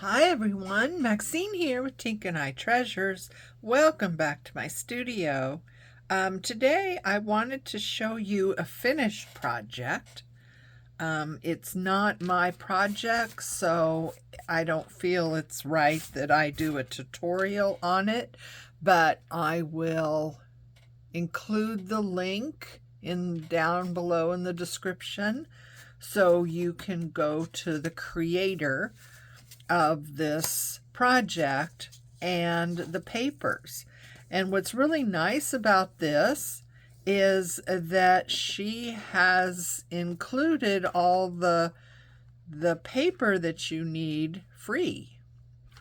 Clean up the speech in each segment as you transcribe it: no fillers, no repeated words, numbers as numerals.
Hi everyone, Maxine here with Tink and I Treasures. Welcome back to my studio. Today I wanted to show you a finished project. It's not my project, so I don't feel it's right that I do a tutorial on it, but I will include the link down below in the description so you can go to the creator of this project and the papers. And what's really nice about this is that she has included all the paper that you need free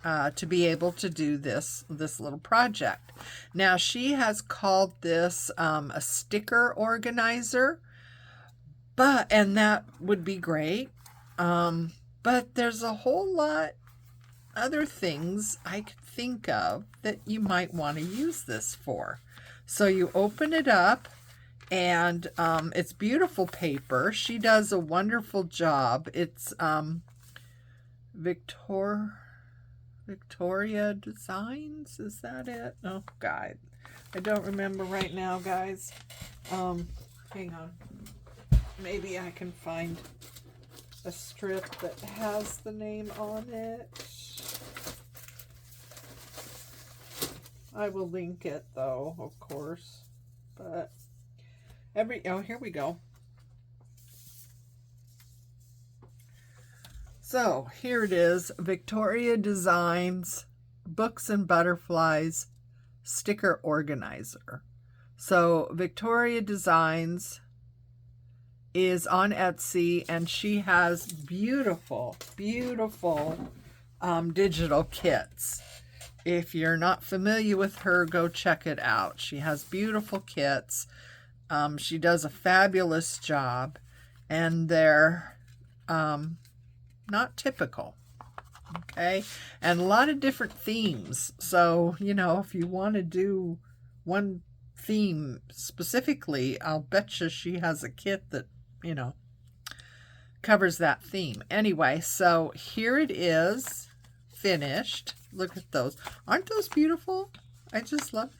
to be able to do this little project. Now she has called this a sticker organizer, and that would be great. But there's a whole lot other things I could think of that you might want to use this for. So you open it up, and it's beautiful paper. She does a wonderful job. It's Vectoria Designs. Is that it? Oh God, I don't remember right now, guys. Hang on. Maybe I can find a strip that has the name on it. I will link it though, of course. But here we go. So here it is, Vectoria Designs Books and Butterflies Sticker Organizer. So Vectoria Designs is on Etsy, and she has beautiful digital kits. If you're not familiar with her, go check it out. She has beautiful kits. She does a fabulous job, and they're not typical. Okay, and a lot of different themes. So, if you want to do one theme specifically, I'll bet you she has a kit that, covers that theme. Anyway, so here it is, finished. Look at those. Aren't those beautiful? I just love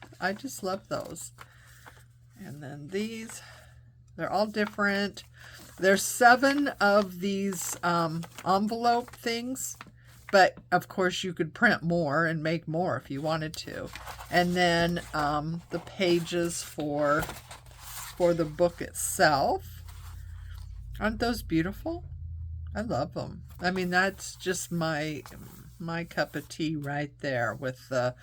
those. And then these, they're all different. There's 7 of these envelope things, but of course you could print more and make more if you wanted to. And then the pages for the book itself. Aren't those beautiful? I love them. I mean, that's just my cup of tea right there, with the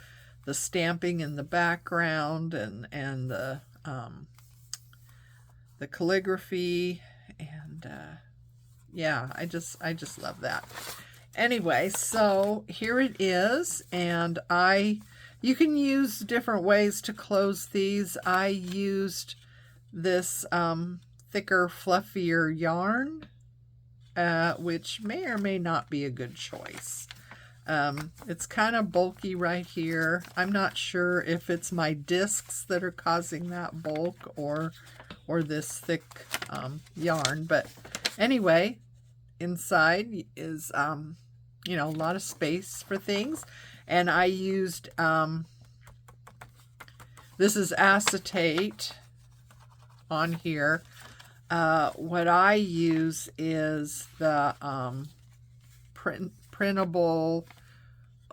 stamping in the background and the calligraphy, and yeah, I just love that. Anyway, so here it is, and you can use different ways to close these. I used this thicker, fluffier yarn, which may or may not be a good choice. It's kind of bulky right here. I'm not sure if it's my discs that are causing that bulk or this thick yarn, but anyway, inside is a lot of space for things. And I used this is acetate on here. What I use is the printable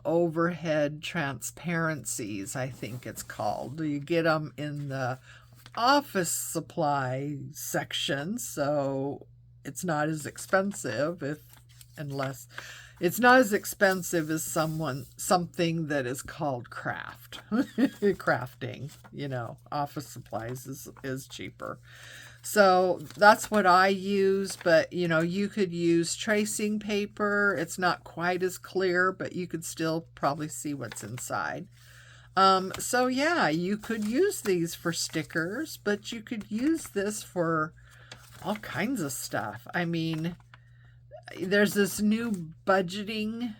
overhead transparencies, I think it's called. You get them in the office supply section, so it's not as expensive unless it's not as expensive as something that is called crafting. Office supplies is cheaper. So that's what I use, but you could use tracing paper. It's not quite as clear, but you could still probably see what's inside. So yeah, you could use these for stickers, but you could use this for all kinds of stuff. I mean, there's this new budgeting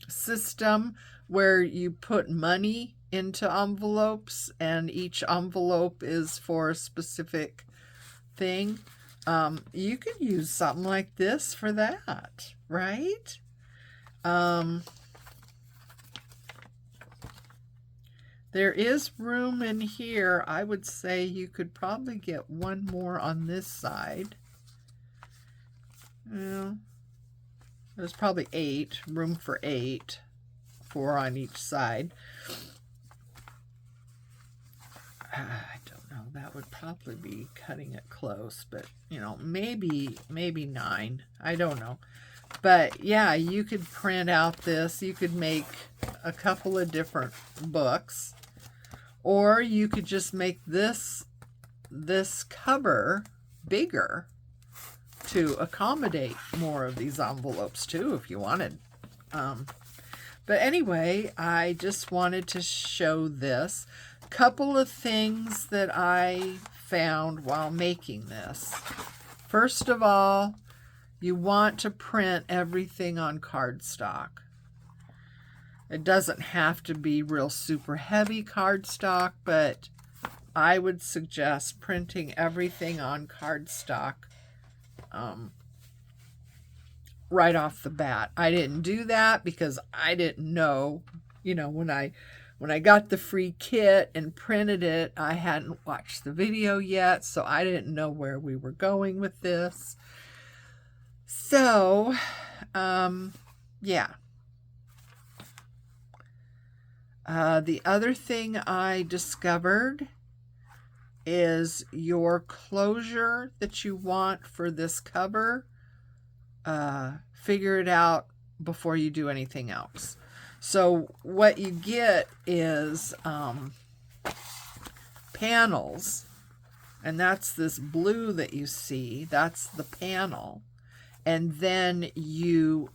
system where you put money into envelopes, and each envelope is for a specific thing. You could use something like this for that, right? There is room in here. I would say you could probably get one more on this side. Well, there's probably 8, room for 8, 4 on each side. I don't know, that would probably be cutting it close, but you know, maybe 9. I don't know. But yeah, you could print out this. You could make a couple of different books, or you could just make this cover bigger to accommodate more of these envelopes too, if you wanted. But anyway, I just wanted to show this. Couple of things that I found while making this. First of all, you want to print everything on cardstock. It doesn't have to be real super heavy cardstock, but I would suggest printing everything on cardstock right off the bat. I didn't do that because I didn't know, you know, when I got the free kit and printed it, I hadn't watched the video yet, so I didn't know where we were going with this. So, yeah. The other thing I discovered is your closure that you want for this cover. Figure it out before you do anything else. So what you get is panels, and that's this blue that you see. That's the panel, and then you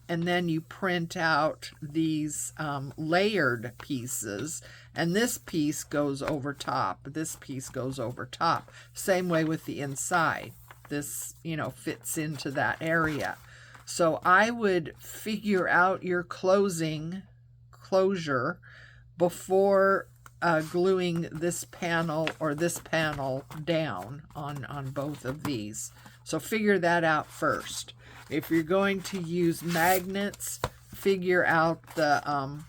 print out these layered pieces, and this piece goes over top. This piece goes over top. Same way with the inside. This, you know, fits into that area. So I would figure out your closure before gluing this panel or this panel down on both of these. So figure that out first. If you're going to use magnets, figure out the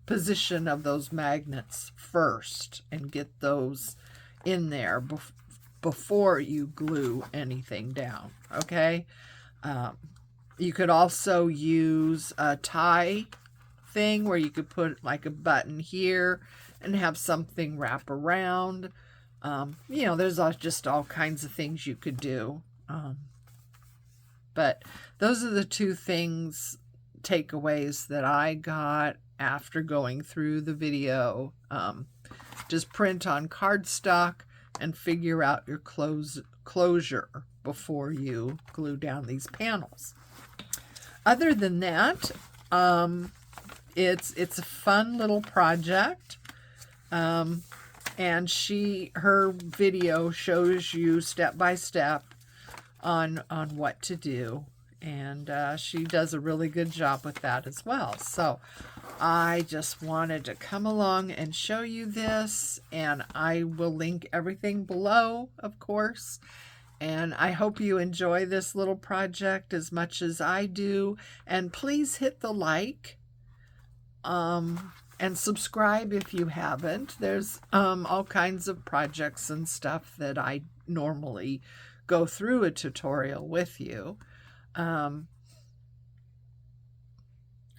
position of those magnets first and get those in there before you glue anything down, okay? You could also use a tie thing where you could put like a button here and have something wrap around. You know, there's just all kinds of things you could do. But those are the two takeaways that I got after going through the video. Just print on cardstock and figure out your closure before you glue down these panels. Other than that, it's a fun little project, and her video shows you step by step on what to do, and she does a really good job with that as well. So I just wanted to come along and show you this, and I will link everything below, of course. And I hope you enjoy this little project as much as I do. And please hit the like and subscribe if you haven't. There's all kinds of projects and stuff that I normally go through a tutorial with you.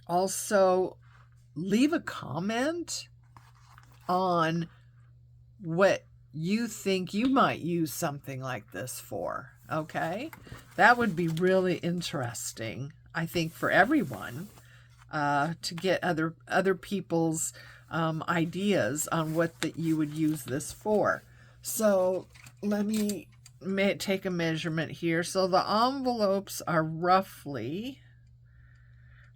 Also, leave a comment on what you think you might use something like this for, okay? That would be really interesting, I think, for everyone, to get other people's ideas on what that you would use this for. So let me take a measurement here. So the envelopes are roughly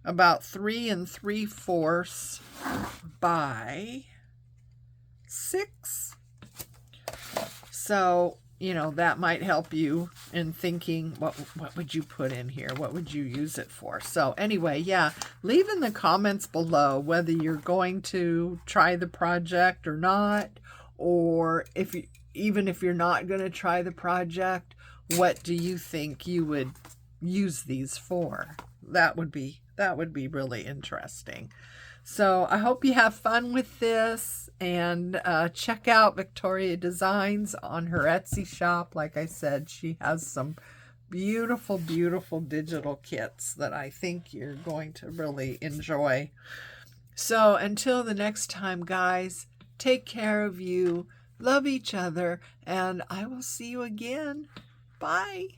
about 3 3/4 by 6. So, you know, that might help you in thinking, what would you put in here? What would you use it for? So anyway, yeah, leave in the comments below whether you're going to try the project or not, or even if you're not going to try the project, what do you think you would use these for? that would be really interesting. So I hope you have fun with this, and check out Vectoria Designs on her Etsy shop. Like I said, she has some beautiful, beautiful digital kits that I think you're going to really enjoy. So until the next time, guys, take care of you, love each other, and I will see you again. Bye.